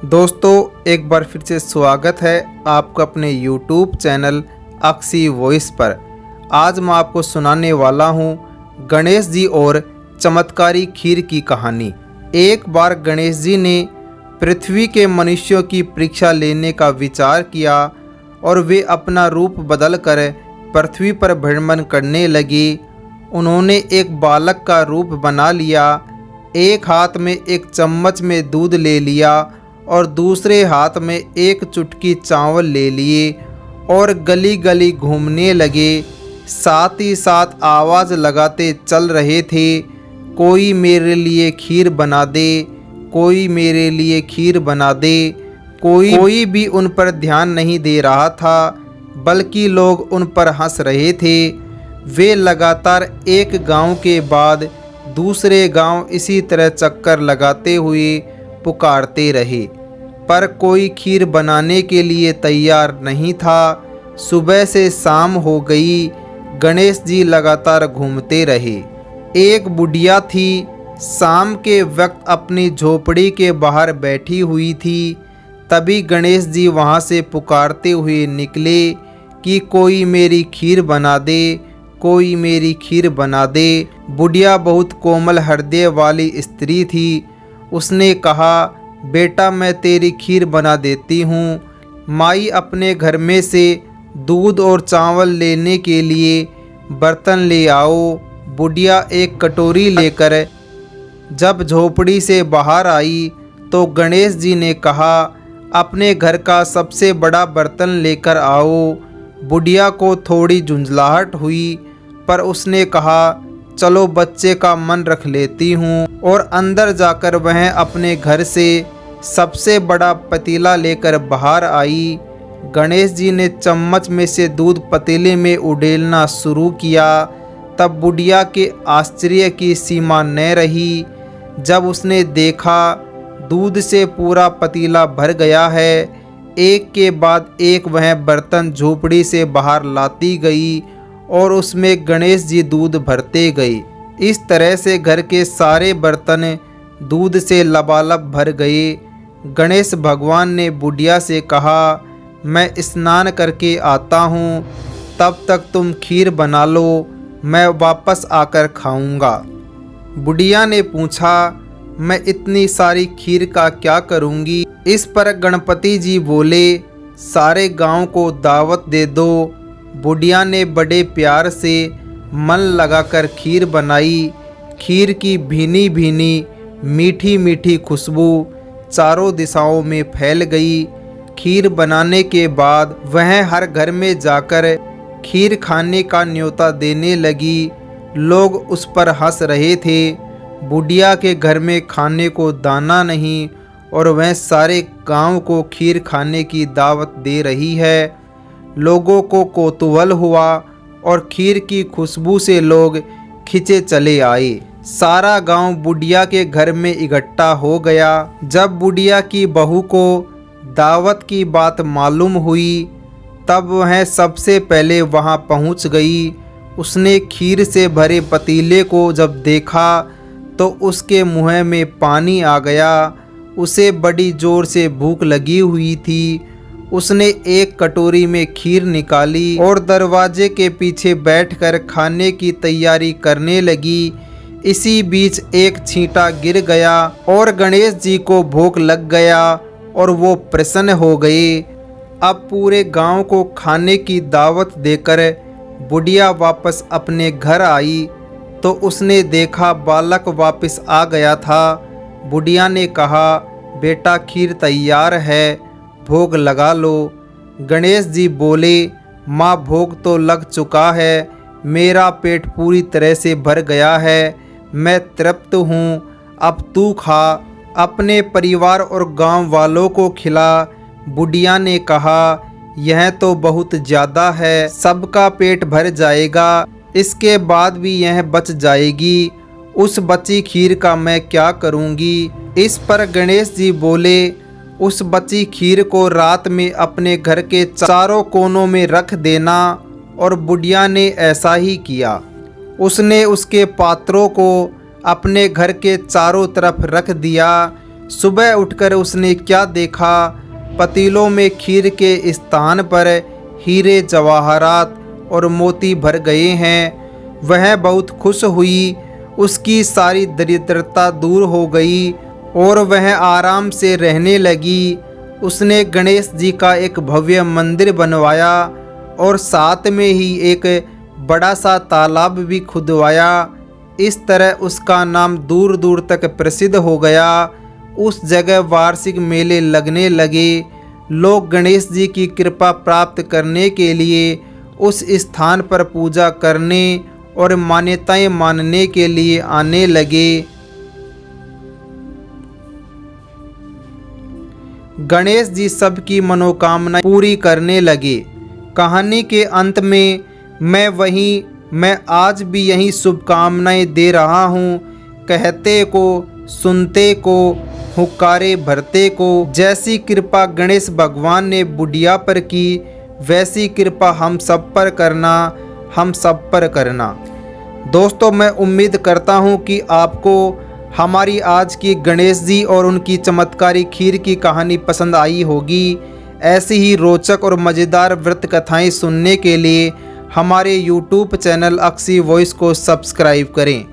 दोस्तों एक बार फिर से स्वागत है आपका अपने YouTube चैनल अक्सी वॉइस पर। आज मैं आपको सुनाने वाला हूँ गणेश जी और चमत्कारी खीर की कहानी। एक बार गणेश जी ने पृथ्वी के मनुष्यों की परीक्षा लेने का विचार किया और वे अपना रूप बदलकर पृथ्वी पर भ्रमण करने लगे। उन्होंने एक बालक का रूप बना लिया। एक हाथ में एक चम्मच में दूध ले लिया और दूसरे हाथ में एक चुटकी चावल ले लिए और गली गली घूमने लगे। साथ ही साथ आवाज़ लगाते चल रहे थे, कोई मेरे लिए खीर बना दे, कोई मेरे लिए खीर बना दे। कोई भी उन पर ध्यान नहीं दे रहा था, बल्कि लोग उन पर हंस रहे थे। वे लगातार एक गांव के बाद दूसरे गांव इसी तरह चक्कर लगाते हुए पुकारते रहे, पर कोई खीर बनाने के लिए तैयार नहीं था। सुबह से शाम हो गई, गणेश जी लगातार घूमते रहे। एक बुढ़िया थी, शाम के वक्त अपनी झोपड़ी के बाहर बैठी हुई थी। तभी गणेश जी वहाँ से पुकारते हुए निकले कि कोई मेरी खीर बना दे, कोई मेरी खीर बना दे। बुढ़िया बहुत कोमल हृदय वाली स्त्री थी। उसने कहा, बेटा मैं तेरी खीर बना देती हूँ। माई अपने घर में से दूध और चावल लेने के लिए बर्तन ले आओ। बुढ़िया एक कटोरी लेकर जब झोपड़ी से बाहर आई तो गणेश जी ने कहा, अपने घर का सबसे बड़ा बर्तन लेकर आओ। बुढ़िया को थोड़ी झुंझलाहट हुई, पर उसने कहा, चलो बच्चे का मन रख लेती हूँ, और अंदर जाकर वह अपने घर से सबसे बड़ा पतीला लेकर बाहर आई। गणेश जी ने चम्मच में से दूध पतीले में उड़ेलना शुरू किया। तब बुढ़िया के आश्चर्य की सीमा न रही जब उसने देखा दूध से पूरा पतीला भर गया है। एक के बाद एक वह बर्तन झोपड़ी से बाहर लाती गई और उसमें गणेश जी दूध भरते गए। इस तरह से घर के सारे बर्तन दूध से लबालब भर गए। गणेश भगवान ने बुढ़िया से कहा, मैं स्नान करके आता हूँ, तब तक तुम खीर बना लो, मैं वापस आकर खाऊंगा। बुढ़िया ने पूछा, मैं इतनी सारी खीर का क्या करूँगी? इस पर गणपति जी बोले, सारे गांव को दावत दे दो। बुढ़िया ने बड़े प्यार से मन लगाकर खीर बनाई। खीर की भीनी भीनी मीठी मीठी खुशबू चारों दिशाओं में फैल गई। खीर बनाने के बाद वह हर घर में जाकर खीर खाने का न्योता देने लगी। लोग उस पर हंस रहे थे। बुढ़िया के घर में खाने को दाना नहीं और वह सारे गांव को खीर खाने की दावत दे रही है। लोगों को कौतूहल हुआ और खीर की खुशबू से लोग खिंचे चले आए। सारा गांव बुढ़िया के घर में इकट्ठा हो गया। जब बुढ़िया की बहू को दावत की बात मालूम हुई, तब वह सबसे पहले वहां पहुंच गई। उसने खीर से भरे पतीले को जब देखा तो उसके मुंह में पानी आ गया। उसे बड़ी जोर से भूख लगी हुई थी। उसने एक कटोरी में खीर निकाली और दरवाजे के पीछे बैठकर खाने की तैयारी करने लगी। इसी बीच एक छींटा गिर गया और गणेश जी को भूख लग गया और वो प्रसन्न हो गए। अब पूरे गांव को खाने की दावत देकर बुढ़िया वापस अपने घर आई तो उसने देखा बालक वापस आ गया था। बुढ़िया ने कहा, बेटा खीर तैयार है, भोग लगा लो। गणेश जी बोले, माँ भोग तो लग चुका है, मेरा पेट पूरी तरह से भर गया है, मैं तृप्त हूँ, अब तू खा, अपने परिवार और गांव वालों को खिला। बुढ़िया ने कहा, यह तो बहुत ज़्यादा है, सबका पेट भर जाएगा, इसके बाद भी यह बच जाएगी, उस बची खीर का मैं क्या करूँगी? इस पर गणेश जी बोले, उस बची खीर को रात में अपने घर के चारों कोनों में रख देना। और बुढ़िया ने ऐसा ही किया। उसने उसके पात्रों को अपने घर के चारों तरफ रख दिया। सुबह उठकर उसने क्या देखा, पतीलों में खीर के स्थान पर हीरे जवाहरात और मोती भर गए हैं। वह बहुत खुश हुई, उसकी सारी दरिद्रता दूर हो गई और वह आराम से रहने लगी। उसने गणेश जी का एक भव्य मंदिर बनवाया और साथ में ही एक बड़ा सा तालाब भी खुदवाया। इस तरह उसका नाम दूर दूर तक प्रसिद्ध हो गया। उस जगह वार्षिक मेले लगने लगे। लोग गणेश जी की कृपा प्राप्त करने के लिए उस स्थान पर पूजा करने और मान्यताएं मानने के लिए आने लगे। गणेश जी सबकी मनोकामनाएं पूरी करने लगे। कहानी के अंत में मैं आज भी यही शुभकामनाएं दे रहा हूँ। कहते को, सुनते को, हुक्कारे भरते को। जैसी कृपा गणेश भगवान ने बुढ़िया पर की, वैसी कृपा हम सब पर करना। दोस्तों, मैं उम्मीद करता हूँ कि आपको हमारी आज की गणेश जी और उनकी चमत्कारी खीर की कहानी पसंद आई होगी। ऐसी ही रोचक और मज़ेदार व्रत कथाएं सुनने के लिए हमारे YouTube चैनल अक्सी वॉइस को सब्सक्राइब करें।